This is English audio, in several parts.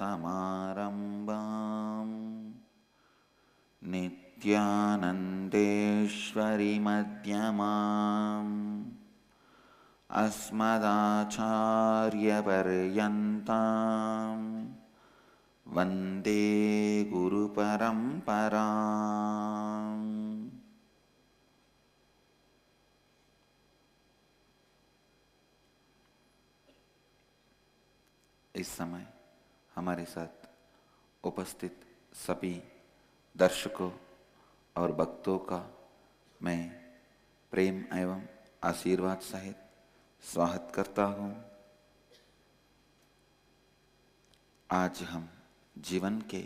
Samarambam Nithyanandeshwari Madhyamam Asmadacharya Paryantam Vande Guru Paramparam. इस समय हमारे साथ उपस्थित सभी दर्शकों और भक्तों का मैं प्रेम एवं आशीर्वाद सहित स्वागत करता हूँ। आज हम जीवन के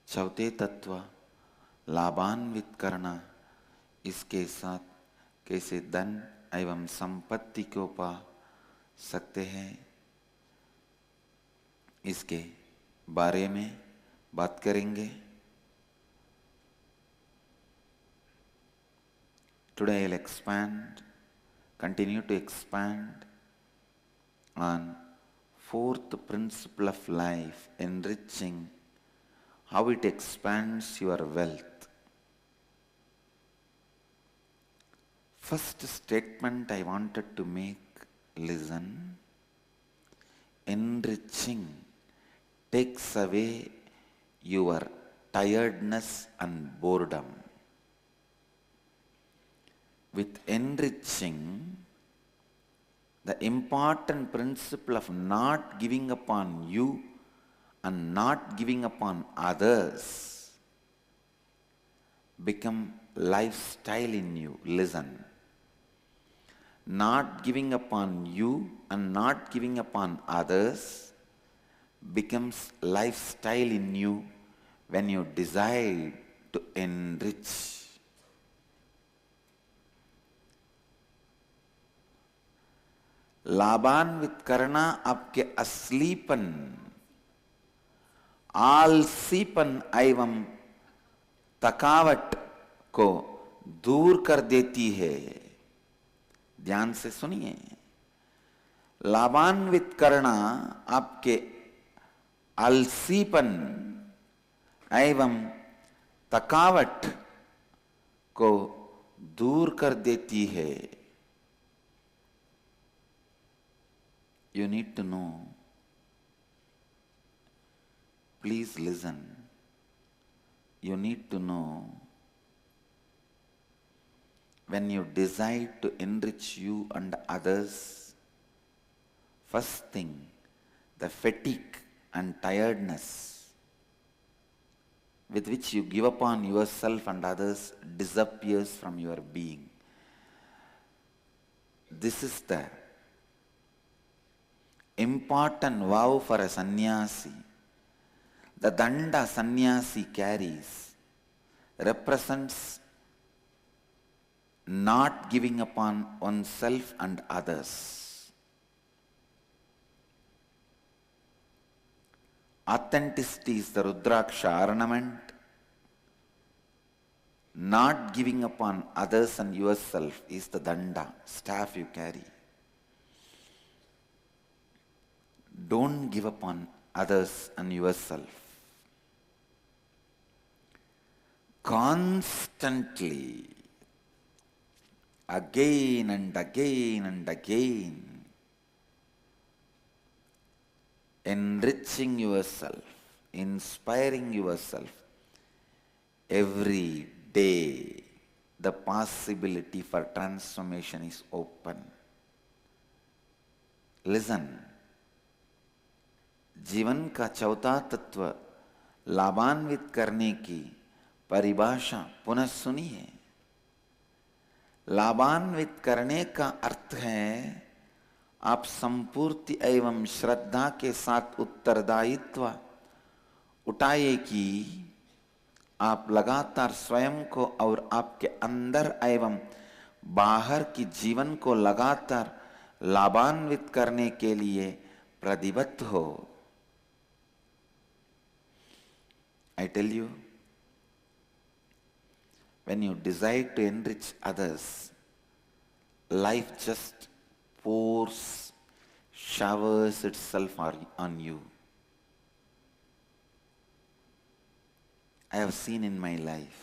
चौथे तत्व लाबान्वित करना, इसके साथ कैसे धन एवं संपत्ति को पा सकते हैं, इसके बारे में बात करेंगे। Today I'll continue to expand on fourth principle of life, enriching, how it expands your wealth. First statement I wanted to make, listen. Enriching takes away your tiredness and boredom. With enriching, the important principle of not giving upon you and not giving upon others become lifestyle in you. Listen. Not giving upon you and not giving upon others becomes lifestyle in you when you decide to enrich. लाबान्वित करना आपके असलीपन, aalasipan एवं थकावट को दूर कर देती है। ध्यान से सुनिए, लाबान्वित करना आपके आलसीपन एवं थकावट को दूर कर देती है। You need to know. Please listen. You need to know, when you decide to enrich you and others, first thing, the fatigue and tiredness with which you give upon yourself and others disappears from your being. This is the important vow for a sanyasi. The thanda sanyasi carries represents not giving upon oneself and others. Authenticity is the rudrasha, ornament. Not giving upon others and yourself is the thanda, staff you carry. Don't give upon others and yourself. Constantly, again and again and again, enriching yourself, inspiring yourself. Every day, the possibility for transformation is open. Listen. जीवन का चौथा तत्व लाबान्वित करने की परिभाषा पुनः सुनिए। लाबान्वित करने का अर्थ है आप संपूर्ति एवं श्रद्धा के साथ उत्तरदायित्व उठाइए कि आप लगातार स्वयं को और आपके अंदर एवं बाहर की जीवन को लगातार लाबान्वित करने के लिए प्रतिबद्ध हो। I tell you, when you decide to enrich others, life just pours, showers itself on you. I have seen in my life.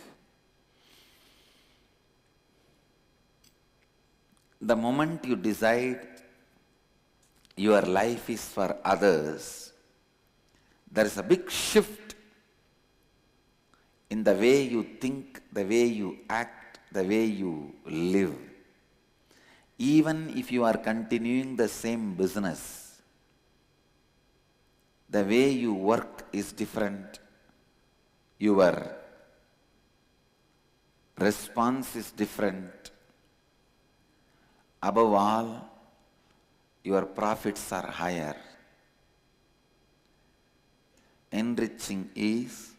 The moment you decide your life is for others, there is a big shift in the way you think, the way you act, the way you live. Even if you are continuing the same business, the way you work is different. Your response is different. Above all, your profits are higher. Enriching is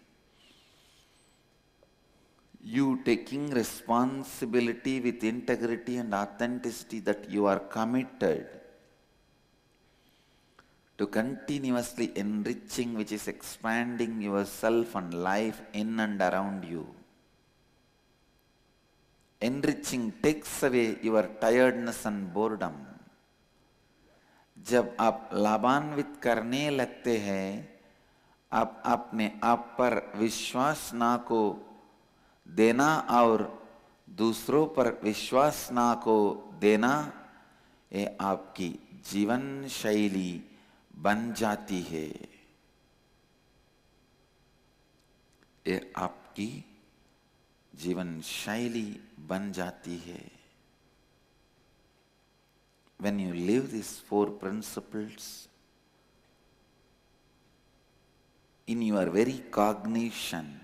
you taking responsibility with integrity and authenticity that you are committed to continuously enriching, which is expanding yourself and life in and around you. Enriching takes away your tiredness and boredom. जब आप लाबान्वित करने लगते हैं, आप अपने आप पर विश्वास ना को देना और दूसरों पर विश्वास ना को देना, ये आपकी जीवन शैली बन जाती है. ये आपकी जीवन शैली बन जाती है. When you live these 4 principles, in your very cognition,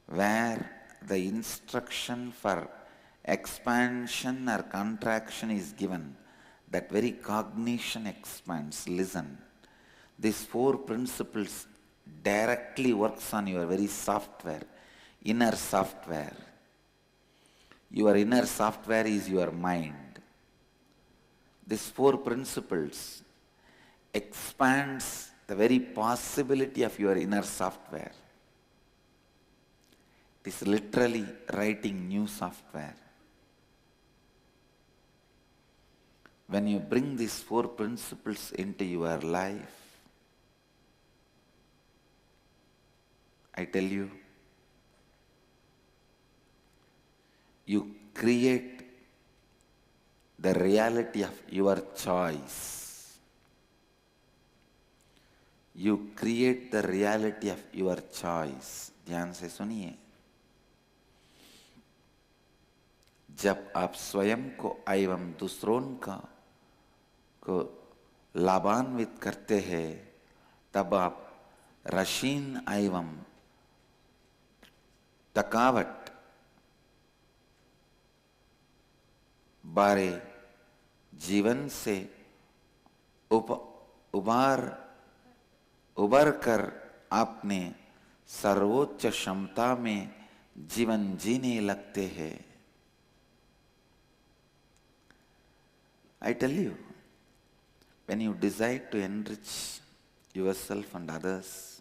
where the instruction for expansion or contraction is given, that very cognition expands. Listen, these 4 principles directly works on your very software, inner software. Your inner software is your mind. These 4 principles expands the very possibility of your inner software. It is literally writing new software. When you bring these 4 principles into your life, I tell you, you create the reality of your choice. You create the reality of your choice. ध्यान से सुनिए. जब आप स्वयं को एवं दूसरों को लाभान्वित करते हैं, तब आप रशीन एवं थकावट बारे जीवन से उबर कर अपने सर्वोच्च क्षमता में जीवन जीने लगते हैं. I tell you, when you decide to enrich yourself and others,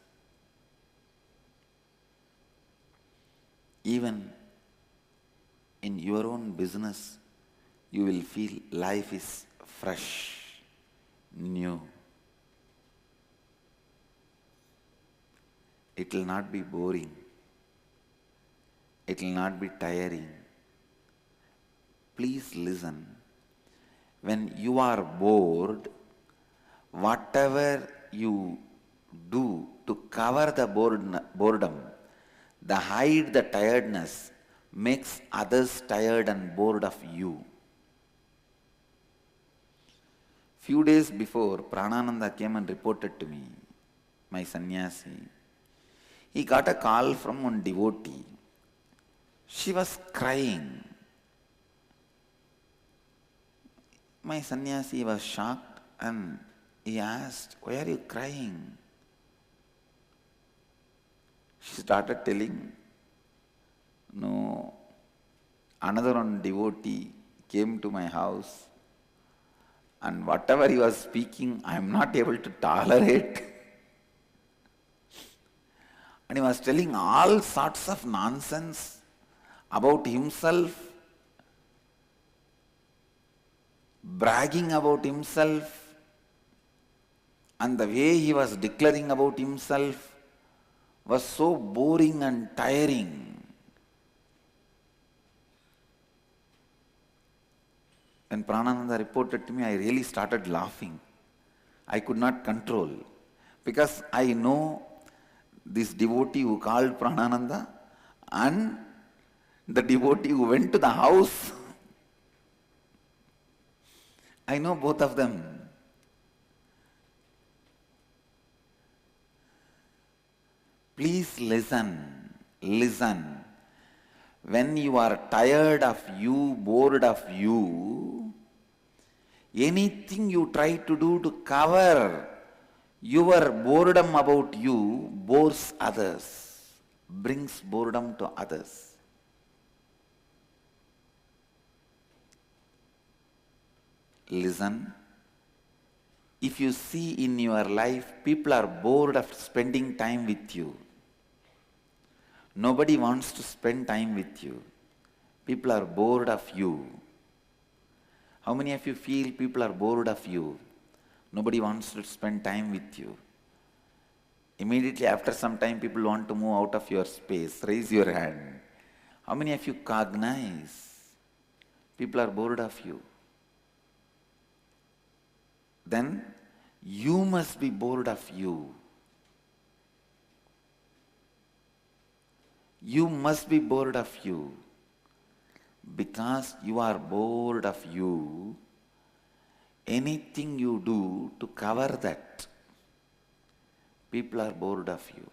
even in your own business, you will feel life is fresh, new. It will not be boring. It will not be tiring. Please listen. When you are bored, whatever you do to cover the boredom, the hide the tiredness, makes others tired and bored of you. Few days before, Pranananda came and reported to me, my sanyasi. He got a call from one devotee. She was crying. My sanyasi was shocked and he asked, "Why are you crying?" She started telling, "No, another one devotee came to my house and whatever he was speaking, I am not able to tolerate." And he was telling all sorts of nonsense about himself, bragging about himself, and the way he was declaring about himself was so boring and tiring. When Pranananda reported to me, I really started laughing. I could not control, because I know this devotee who called Pranananda and the devotee who went to the house. I know both of them. Please listen, listen. When you are tired of you, bored of you, anything you try to do to cover your boredom about you bores others, brings boredom to others. Listen. If you see in your life, people are bored of spending time with you. Nobody wants to spend time with you. People are bored of you. How many of you feel people are bored of you? Nobody wants to spend time with you. Immediately after some time, people want to move out of your space. Raise your hand. How many of you cognize people are bored of you? Then you must be bored of you. You must be bored of you. Because you are bored of you, anything you do to cover that, people are bored of you.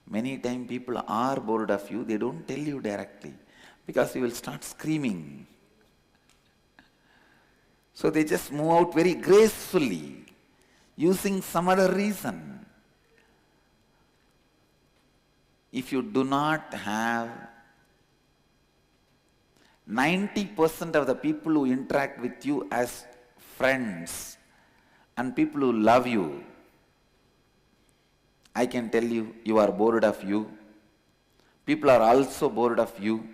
Many times people are bored of you, they don't tell you directly, because you will start screaming. So they just move out very gracefully, using some other reason. If you do not have 90% of the people who interact with you as friends and people who love you, I can tell you, you are bored of you. People are also bored of you.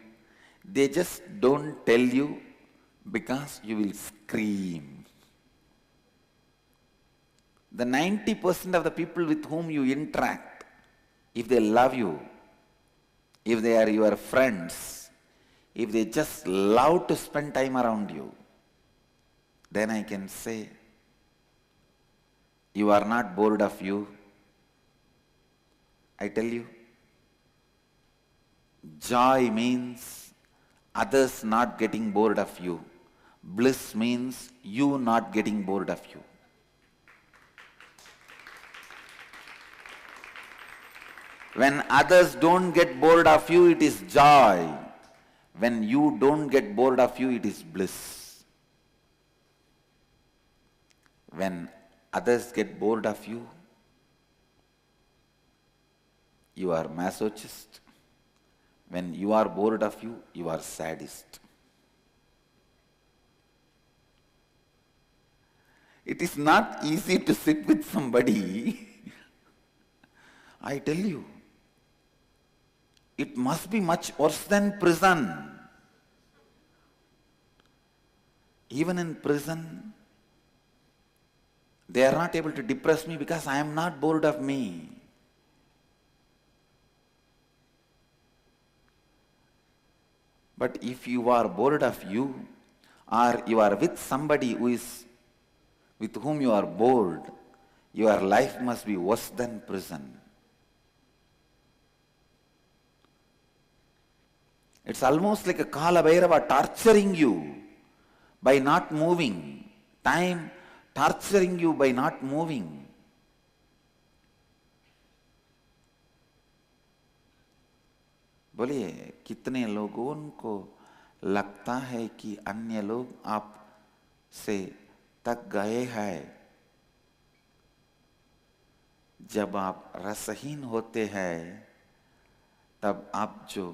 They just don't tell you because you will scream. The 90% of the people with whom you interact, if they love you, if they are your friends, if they just love to spend time around you, then I can say, you are not bored of you. I tell you, joy means others not getting bored of you. Bliss means you not getting bored of you. When others don't get bored of you, it is joy. When you don't get bored of you, it is bliss. When others get bored of you, you are masochist. When you are bored of you, you are sadist. It is not easy to sit with somebody. I tell you, it must be much worse than prison. Even in prison, they are not able to depress me because I am not bored of me. But if you are bored of you, or you are with somebody with whom you are bored, your life must be worse than prison. It's almost like a Kala Bhairava torturing you by not moving. Time torturing you by not moving. बोलिए, कितने लोगों को लगता है कि अन्य लोग आप से तक गए हैं? जब आप रसहीन होते हैं, तब आप जो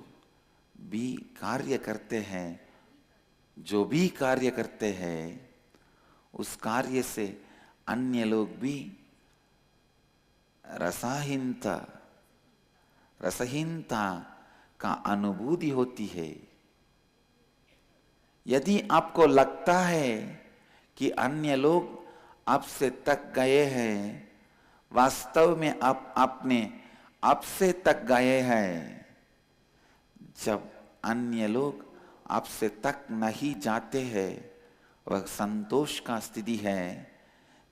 भी कार्य करते हैं, उस कार्य से अन्य लोग भी रसहीनता का अनुभूति होती है। यदि आपको लगता है कि अन्य लोग आपसे तक गए हैं, वास्तव में आप अपने आपसे तक गए हैं, जब अन्य लोग आपसे तक नहीं जाते हैं, वह संतोष का स्थिति है।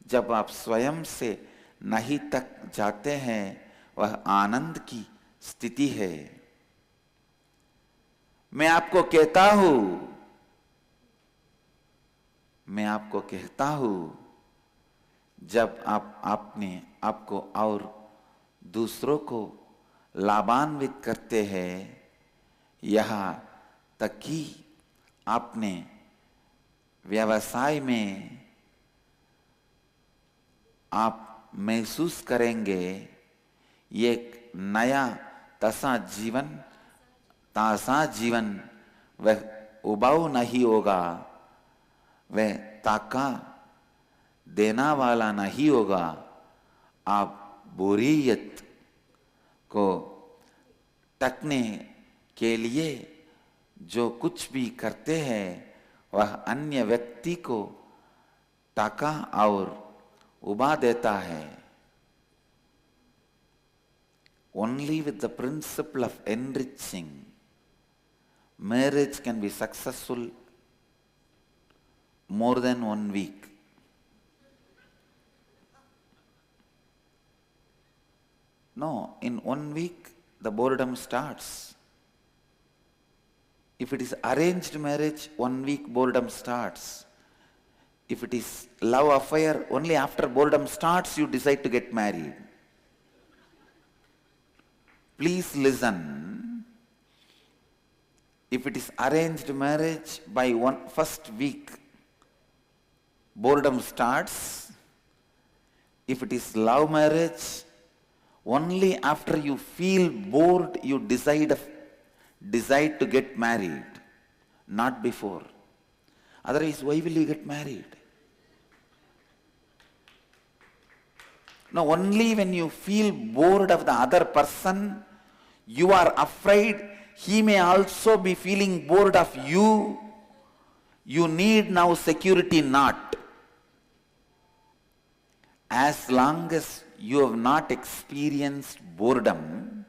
जब आप स्वयं से नहीं तक जाते हैं, वह आनंद की स्थिति है। मैं आपको कहता हूं, जब आप अपने आपको और दूसरों को लाभान्वित करते हैं, यहाँ तक कि आपने व्यवसाय में आप महसूस करेंगे एक नया ताजा जीवन वह उबाऊ नहीं होगा, वह ताका देना वाला नहीं होगा। आप बोरियत को टकने के लिए जो कुछ भी करते हैं, वह अन्य व्यक्ति को टाका और उबा देता है। Only with the principle of enriching, marriage can be successful more than 1 week. No, in 1 week the boredom starts. If it is arranged marriage, 1 week boredom starts. If it is love affair, only after boredom starts you decide to get married. Please listen. If it is arranged marriage, by first week boredom starts. If it is love marriage, only after you feel bored you decide to get married, not before. Otherwise, why will you get married? No, only when you feel bored of the other person, you are afraid he may also be feeling bored of you. You need now security knot. As long as you have not experienced boredom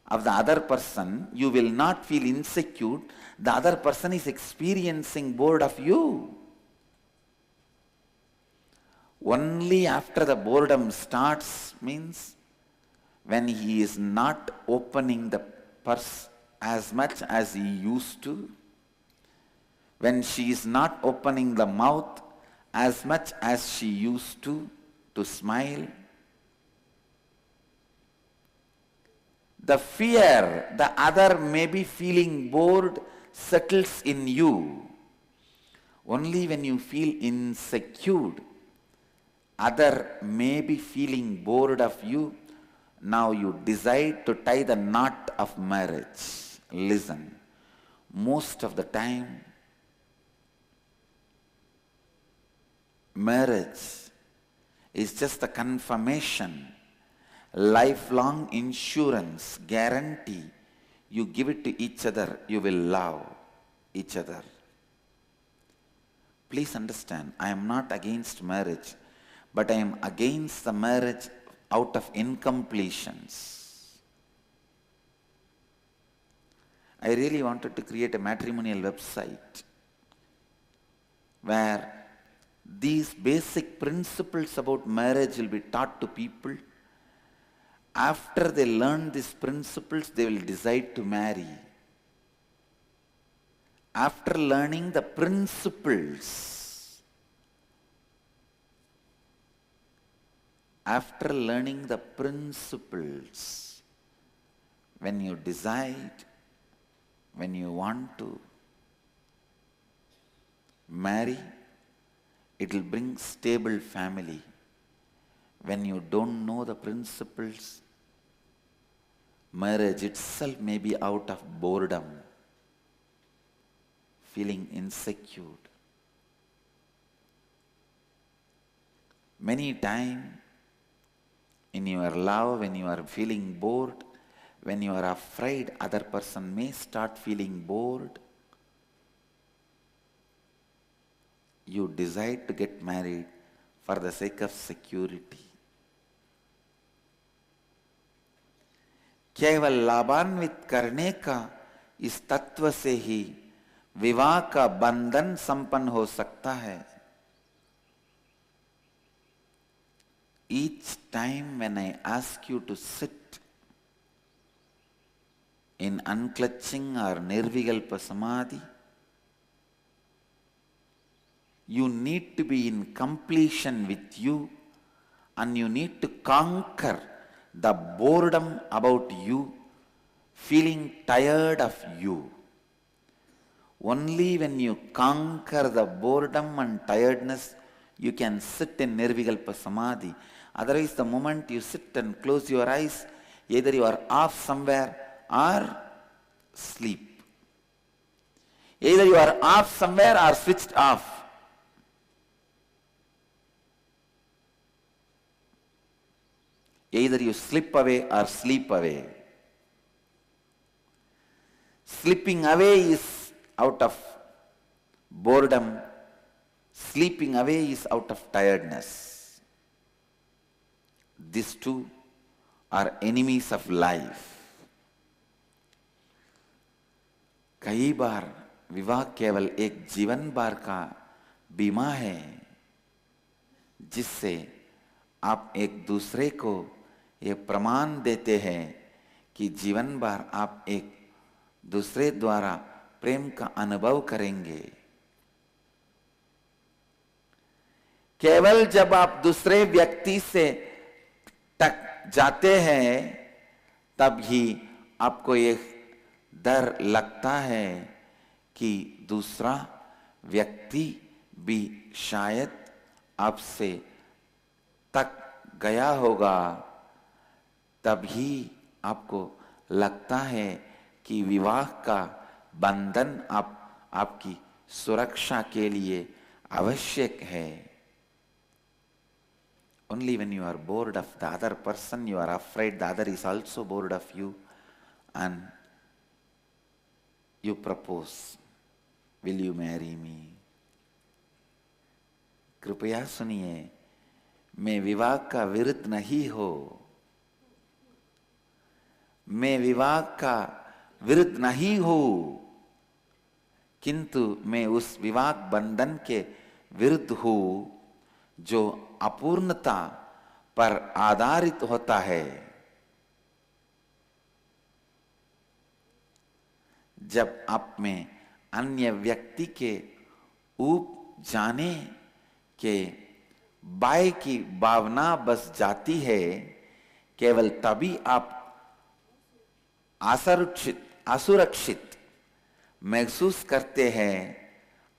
of the other person, you will not feel insecure. The other person is experiencing bored of you. Only after the boredom starts means when he is not opening the purse as much as he used to, when she is not opening the mouth as much as she used to smile. The fear the other may be feeling bored settles in you. Only when you feel insecure, other may be feeling bored of you, now you decide to tie the knot of marriage. Listen, most of the time, marriage is just a confirmation, lifelong insurance, guarantee. You give it to each other, you will love each other. Please understand, I am not against marriage, but I am against the marriage out of incompletions. I really wanted to create a matrimonial website where these basic principles about marriage will be taught to people. After they learn these principles, they will decide to marry. After learning the principles, when you decide, when you want to marry, it will bring stable family. When you don't know the principles, marriage itself may be out of boredom, feeling insecure. Many times in your love, when you are feeling bored, when you are afraid other person may start feeling bored, you decide to get married for the sake of security. केवल लाबान्वित करने का इस तत्व से ही विवाह का बंधन संपन्न हो सकता है। Each time when I ask you to sit in unclutching or nirvikalpa samadhi, you need to be in completion with you, and you need to conquer the boredom about you, feeling tired of you. Only when you conquer the boredom and tiredness, you can sit in nirvikalpa samadhi. Otherwise, the moment you sit and close your eyes, either you are off somewhere or sleep. Either you are off somewhere or switched off. Either you slip away or sleep away. Slipping away is out of boredom. Sleeping away is out of tiredness. These two are enemies of life. कई बार विवाह केवल एक जीवन भर का बीमा है, जिससे आप एक दूसरे को ये प्रमाण देते हैं कि जीवन भर आप एक दूसरे द्वारा प्रेम का अनुभव करेंगे। केवल जब आप दूसरे व्यक्ति से टक जाते हैं तब ही आपको ये डर लगता है कि दूसरा व्यक्ति भी शायद आपसे तक गया होगा। तभी आपको लगता है कि विवाह का बंधन आपकी सुरक्षा के लिए आवश्यक है। Only when you are bored of the other person, you are afraid the other is also bored of you, and you propose, will you marry me? कृपया सुनिए, मैं विवाह का विरुद्ध नहीं हो, मैं विवाह का विरुद्ध नहीं हूं, किंतु मैं उस विवाह बंधन के विरुद्ध हूं जो अपूर्णता पर आधारित होता है। जब आप में अन्य व्यक्ति के ऊब जाने के भय की भावना बस जाती है, केवल तभी आप असुरक्षित महसूस करते हैं।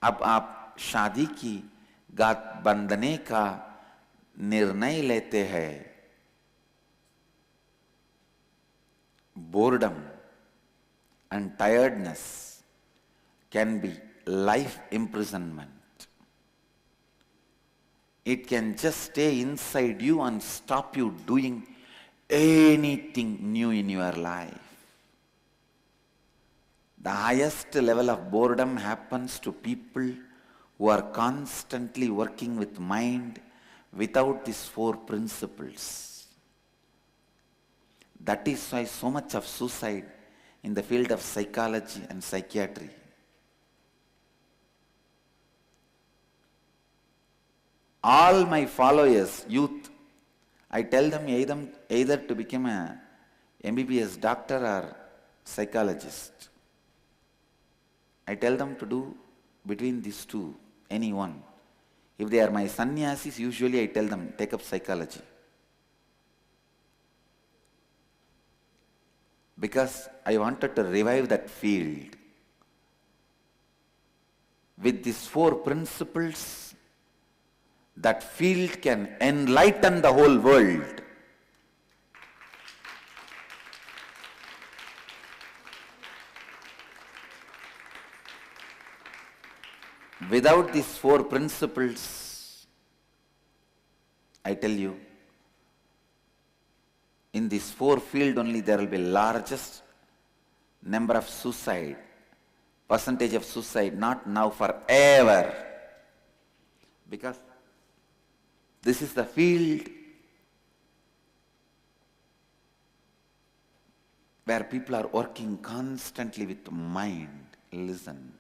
अब आप शादी की गांठ बांधने का निर्णय लेते हैं। Boredom and tiredness can be life imprisonment. It can just stay inside you and stop you doing anything new in your life. The highest level of boredom happens to people who are constantly working with mind without these four principles. That is why so much of suicide in the field of psychology and psychiatry. All my followers, youth, I tell them either to become a MBBS doctor or psychologist. I tell them to do between these two, any one. If they are my sanyasis, usually I tell them take up psychology. Because I wanted to revive that field. With these four principles, that field can enlighten the whole world. Without these four principles, I tell you, in this four field only there will be largest number of suicide, percentage of suicide, not now, forever. Because this is the field where people are working constantly with mind. Listen.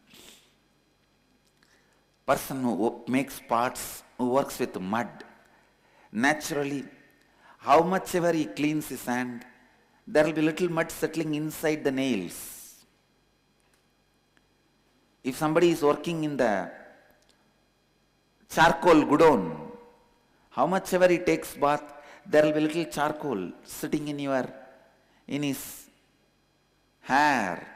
Person who makes pots, who works with mud, naturally, how much ever he cleans his hand, there will be little mud settling inside the nails. If somebody is working in the charcoal godown, how much ever he takes bath, there will be little charcoal sitting in his hair.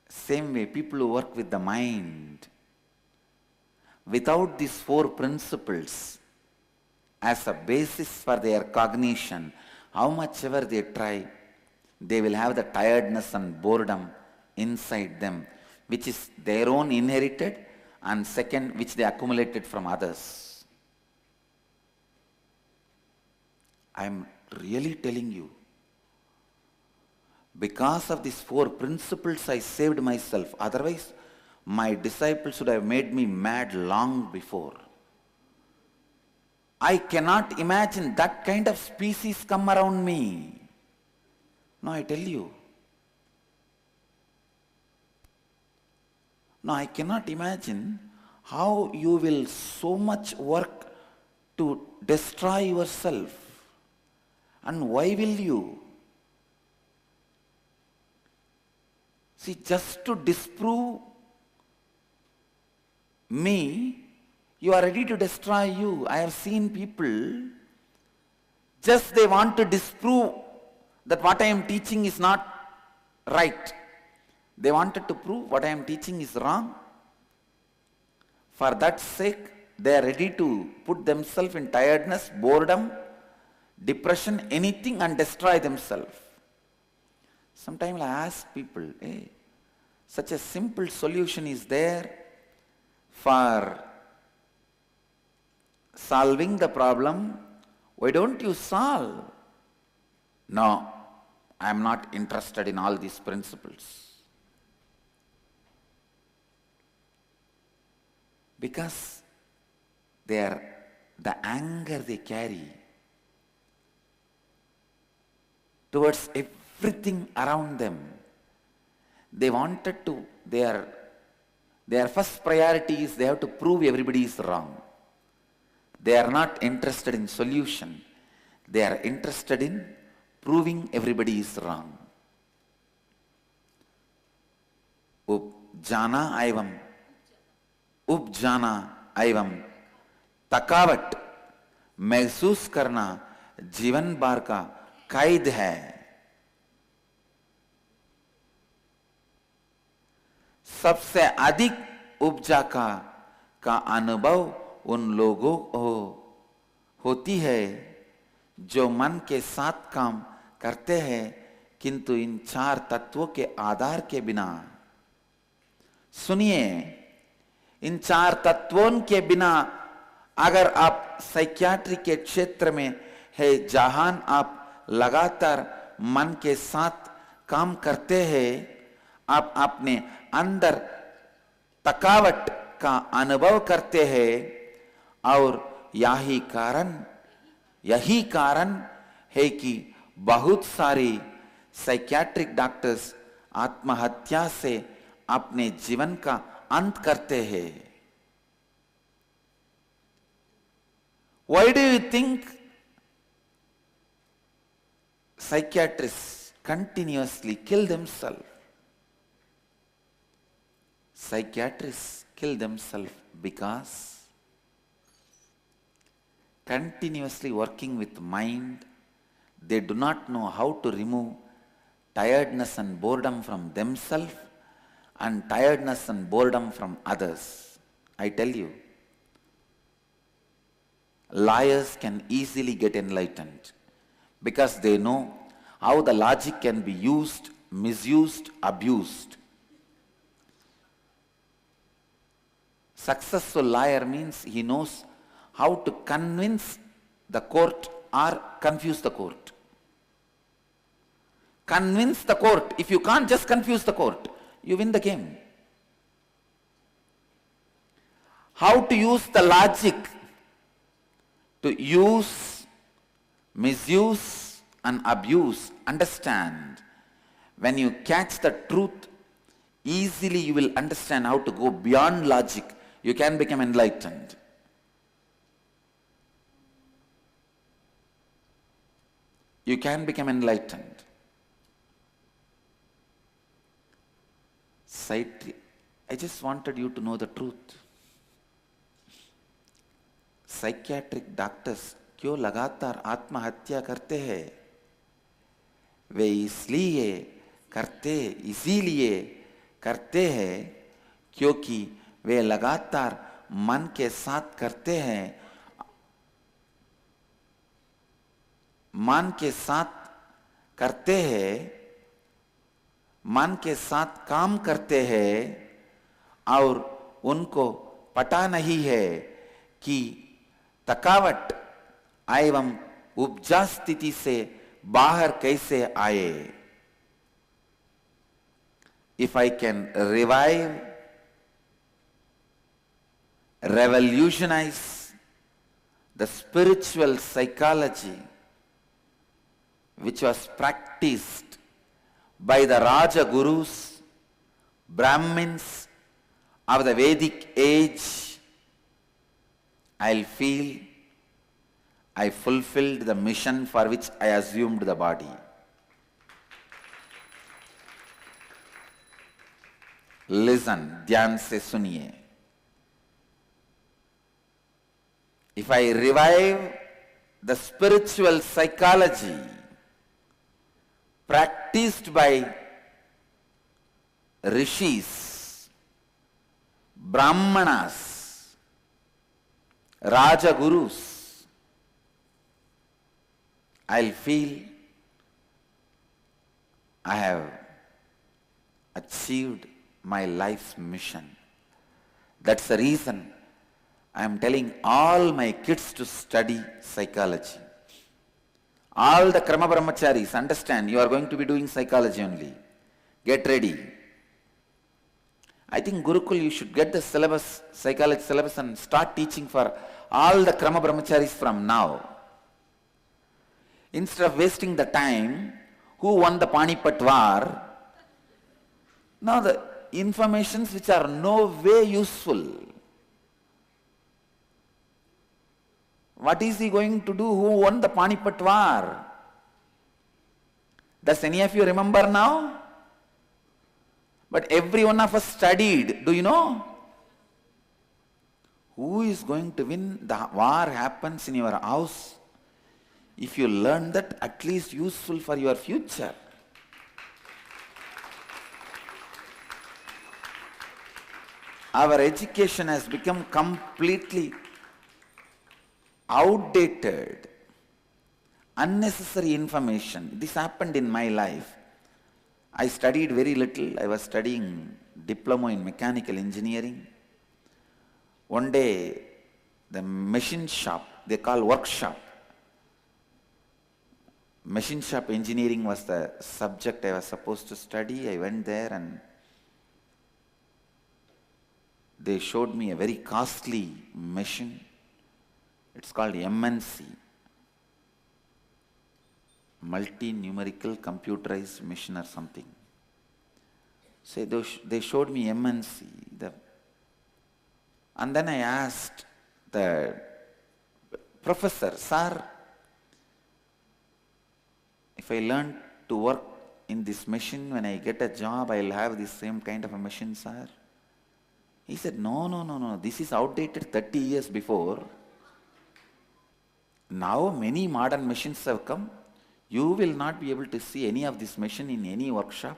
Same way, people who work with the mind, without these four principles as a basis for their cognition, how much ever they try, they will have the tiredness and boredom inside them, which is their own inherited, and second, which they accumulated from others. I am really telling you, because of these four principles I saved myself. Otherwise, my disciples would have made me mad long before. I cannot imagine that kind of species come around me. No, I tell you. No, I cannot imagine how you will so much work to destroy yourself. And why will you? See, just to disprove me, you are ready to destroy you. I have seen people, just they want to disprove that what I am teaching is not right. They wanted to prove what I am teaching is wrong. For that sake, they are ready to put themselves in tiredness, boredom, depression, anything, and destroy themselves. Sometimes I ask people, hey, such a simple solution is there for solving the problem. Why don't you solve? No, I am not interested in all these principles. Because the anger they carry towards everything around them, they wanted to, their first priority is they have to prove everybody is wrong. They are not interested in solution. They are interested in proving everybody is wrong. Upjanaevam, thakavaat महसूस करना जीवन भर का कैद है. सबसे अधिक उपजा का अनुभव उन लोगों को होती है जो मन के साथ काम करते हैं, किंतु इन चार तत्वों के आधार के बिना. सुनिए, इन चार तत्वों के बिना अगर आप साइकियाट्री के क्षेत्र में है, जहां आप लगातार मन के साथ काम करते हैं, आप अपने अंदर थकावट का अनुभव करते हैं. और यही कारण है कि बहुत सारे साइकियाट्रिक डॉक्टर्स आत्महत्या से अपने जीवन का अंत करते हैं. Why do you think psychiatrists continuously kill themselves? Psychiatrists kill themselves because continuously working with mind, they do not know how to remove tiredness and boredom from themselves and tiredness and boredom from others. I tell you, liars can easily get enlightened because they know how the logic can be used, misused, abused. Successful liar means he knows how to convince the court or confuse the court. Convince the court. If you can't just confuse the court, you win the game. How to use the logic to use, misuse, and abuse, understand. When you catch the truth, easily you will understand how to go beyond logic. You can become enlightened. You can become enlightened. I just wanted you to know the truth. Psychiatric doctors क्यों लगातार आत्महत्या करते हैं? वे इसीलिए करते हैं क्योंकि वे लगातार मन के साथ करते हैं, मन के साथ काम करते हैं और उनको पता नहीं है कि थकावट एवं उपजा स्थिति से बाहर कैसे आए. If I can revolutionize the spiritual psychology which was practiced by the Raja Gurus, Brahmins of the Vedic age, I'll feel I fulfilled the mission for which I assumed the body. Listen, Dhyaan se suniye. If I revive the spiritual psychology practiced by rishis, brahmanas, raja gurus, I'll feel I have achieved my life's mission. That's the reason I am telling all my kids to study psychology. All the Krama Brahmacharis, understand, you are going to be doing psychology only. Get ready. I think Gurukul, you should get the syllabus, psychology syllabus, and start teaching for all the Krama Brahmacharis from now. Instead of wasting the time, who won the Panipat war? Now the informations which are no way useful. What is he going to do? Who won the Panipat war? Does any of you remember now? But every one of us studied. Do you know? Who is going to win? The war happens in your house. If you learn that, at least useful for your future. Our education has become completely outdated, unnecessary information. This happened in my life. I studied very little. I was studying diploma in mechanical engineering. One day, the machine shop, they call workshop. Machine shop engineering was the subject I was supposed to study. I went there and they showed me a very costly machine. It's called MNC, multi-numerical computerized machine or something. So they showed me MNC. And then I asked the professor, sir, if I learn to work in this machine, when I get a job, I'll have this same kind of a machine, sir. He said, no, this is outdated 30 years before. Now many modern machines have come. You will not be able to see any of this machine in any workshop.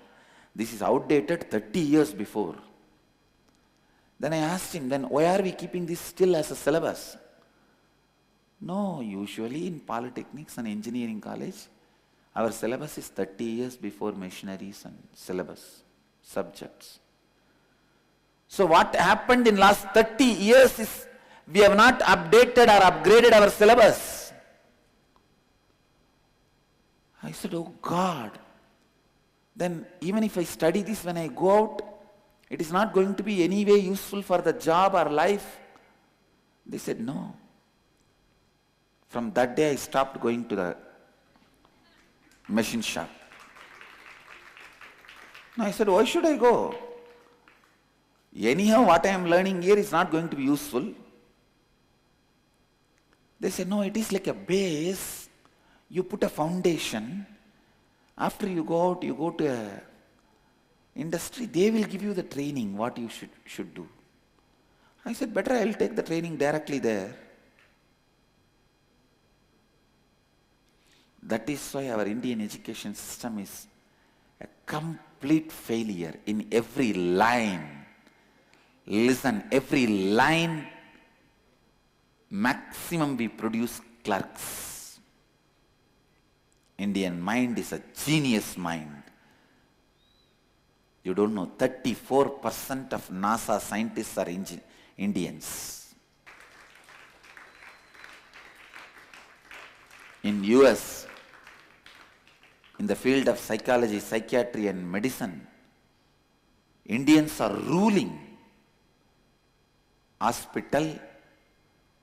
This is outdated 30 years before. Then I asked him, then why are we keeping this still as a syllabus? No, usually in polytechnics and engineering college, our syllabus is 30 years before machineries and syllabus, subjects. So what happened in last 30 years is we have not updated or upgraded our syllabus. I said, oh God, then even if I study this when I go out, it is not going to be any way useful for the job or life. They said, no. From that day I stopped going to the machine shop. Now I said, why should I go? Anyhow, what I am learning here is not going to be useful. They said, no, it is like a base. You put a foundation. After you go out, you go to a industry, they will give you the training, what you should do. I said, better I will take the training directly there. That is why our Indian education system is a complete failure in every line. Listen, every line, maximum we produce clerks. Indian mind is a genius mind. You don't know, 34% of NASA scientists are Indians. In US, in the field of psychology, psychiatry and medicine, Indians are ruling. Hospital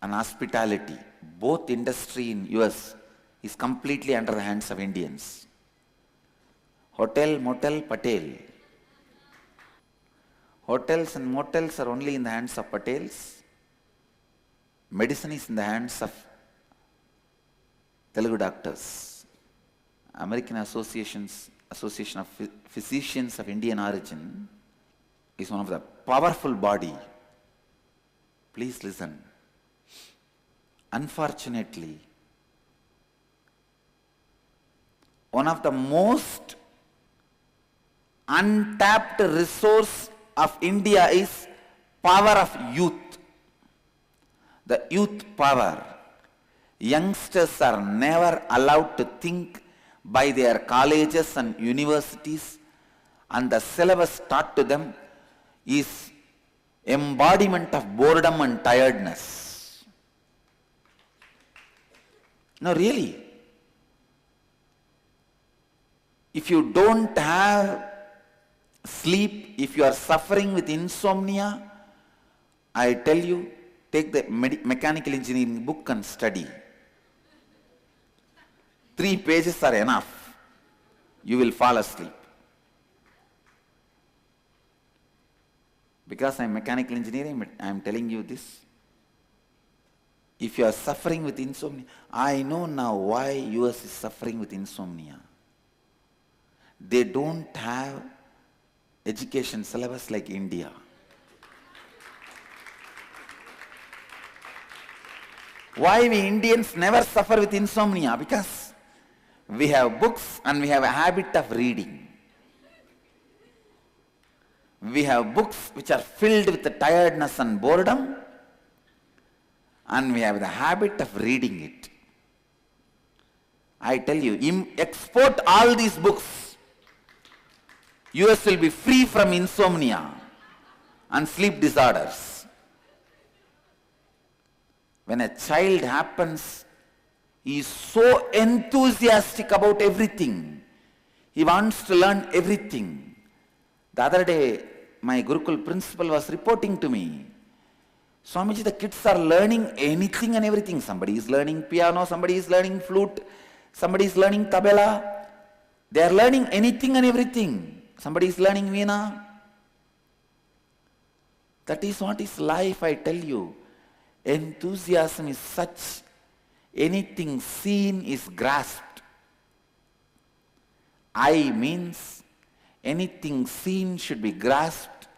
and hospitality, both industry in US is completely under the hands of Indians. Hotel, motel, patel. Hotels and motels are only in the hands of patels. Medicine is in the hands of Telugu doctors. American Association of Physicians of Indian origin is one of the powerful body. Please listen. Unfortunately, one of the most untapped resource of India is power of youth. The youth power. Youngsters are never allowed to think by their colleges and universities, and the syllabus taught to them is embodiment of boredom and tiredness. No, really. If you don't have sleep, if you are suffering with insomnia, I tell you, take the mechanical engineering book and study. 3 pages are enough. You will fall asleep. Because I am mechanical engineering, I am telling you this. If you are suffering with insomnia, I know now why US is suffering with insomnia. They don't have education syllabus like India. Why we Indians never suffer with insomnia? Because we have books and we have a habit of reading. We have books which are filled with the tiredness and boredom, and we have the habit of reading it. I tell you, export all these books. US will be free from insomnia and sleep disorders. When a child happens, he is so enthusiastic about everything. He wants to learn everything. The other day, my Gurukul principal was reporting to me, Swamiji, the kids are learning anything and everything. Somebody is learning piano, somebody is learning flute, somebody is learning tabla. They are learning anything and everything. Somebody is learning veena. That is what is life, I tell you. Enthusiasm is such, anything seen is grasped. I means anything seen should be grasped.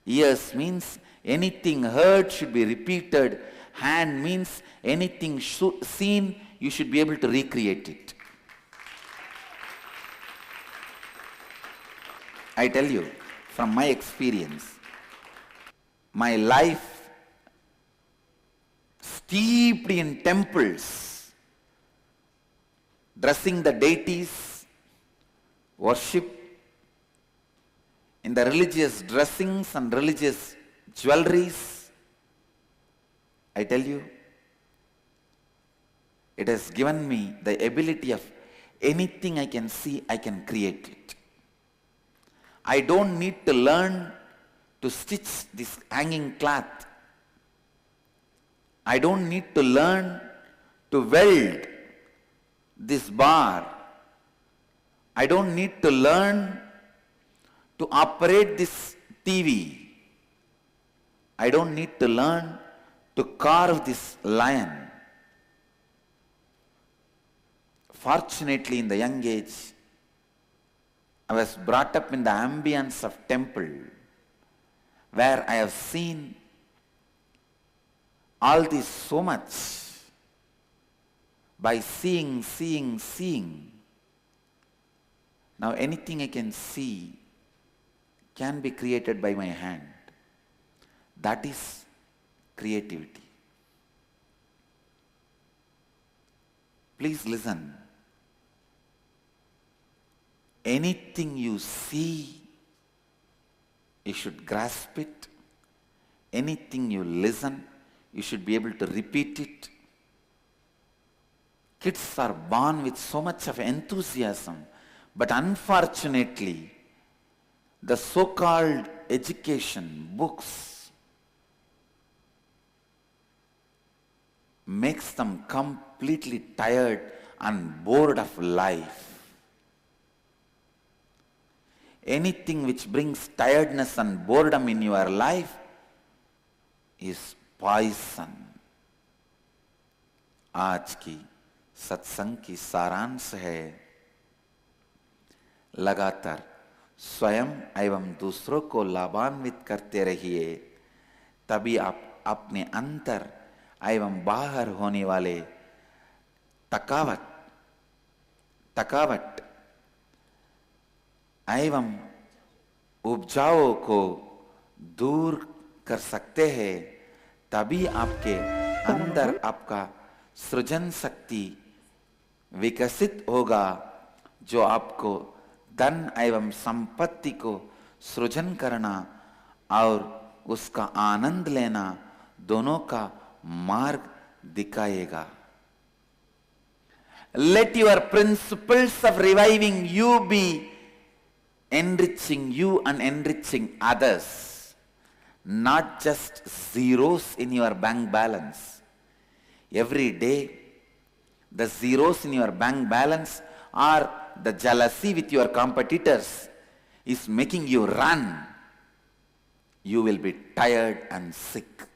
Ears means anything heard should be repeated. Hand means anything seen, you should be able to recreate it. I tell you, from my experience, my life steeped in temples, dressing the deities, worship, in the religious dressings and religious jewelries. I tell you, it has given me the ability of anything I can see, I can create it. I don't need to learn to stitch this hanging cloth. I don't need to learn to weld this bar. I don't need to learn to operate this TV. I don't need to learn to carve this lion. Fortunately, in the young age, I was brought up in the ambience of temple, where I have seen all this so much. By seeing. Now anything I can see can be created by my hand. That is creativity. Please listen. Anything you see, you should grasp it. Anything you listen, you should be able to repeat it. Kids are born with so much of enthusiasm, but unfortunately, the so-called education, books, makes them completely tired and bored of life. Anything which brings tiredness and boredom in your life is poison. आज की सत्संग की सारांश है, लगातार स्वयं एवं दूसरों को लाभान्वित करते रहिए, तभी आप अपने अंतर एवं बाहर होने वाले थकावट एवं उपजाओं को दूर कर सकते हैं। तभी आपके अंदर आपका सृजन शक्ति विकसित होगा, जो आपको धन एवं संपत्ति को सृजन करना और उसका आनंद लेना दोनों का मार्ग दिखाएगा। Let your principles of reviving you be enriching you and enriching others, not just zeros in your bank balance. Every day, the zeros in your bank balance or the jealousy with your competitors is making you run. You will be tired and sick.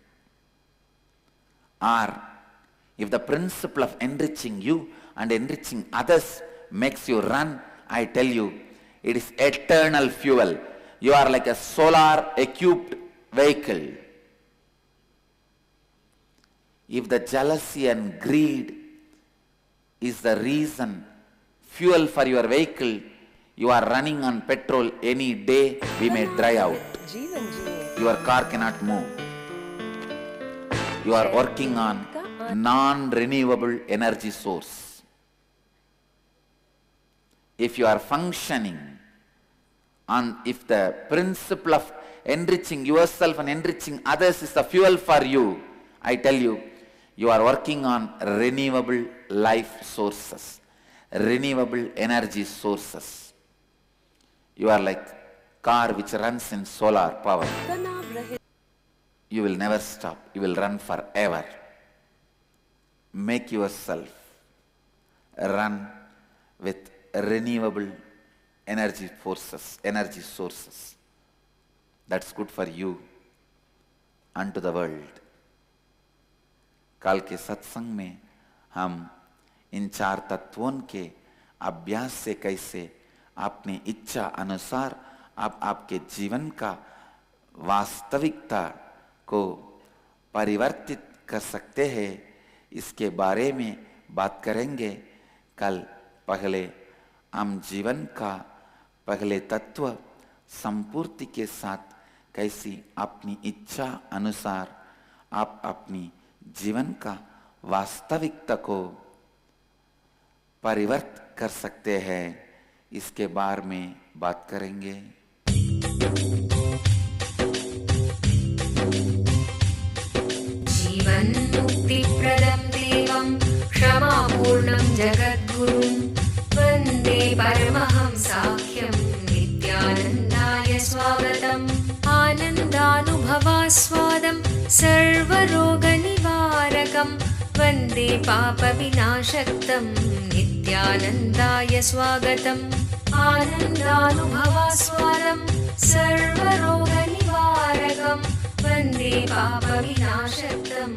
Or if the principle of enriching you and enriching others makes you run, I tell you, it is eternal fuel. You are like a solar equipped vehicle. If the jealousy and greed is the reason, fuel for your vehicle, you are running on petrol any day, we may dry out. Your car cannot move. You are working on non-renewable energy source. If you are functioning on, if the principle of enriching yourself and enriching others is the fuel for you, I tell you, you are working on renewable life sources, renewable energy sources. You are like car which runs in solar power. You will never stop. You will run forever. Make yourself run with renewable energy forces, energy sources. That's good for you and to the world. कल के सत्संग में हम इन 4 तत्वों के अभ्यास से कैसे अपनी इच्छा अनुसार आप आपके जीवन का वास्तविकता को परिवर्तित कर सकते हैं, इसके बारे में बात करेंगे। कल पहले हम जीवन का पहले तत्व संपूर्ति के साथ कैसी अपनी इच्छा अनुसार आप अपनी जीवन का वास्तविकता को परिवर्तित कर सकते हैं, इसके बारे में बात करेंगे। जीवन मुक्ति प्रदं देवं क्षमापूर्णं जगद्गुरुं वन्दे परमहंसाख्यं नित्यानन्दाय स्वागतम्। आनन्दानुभवास्वादं सर्वरोगनिवारकं वन्दे पापविनाशक्तं नित्यानन्दाय स्वागतम्। आनन्दानुभवास्वादं सर्वरोगनिवारकं वन्दे पापविनाशकम्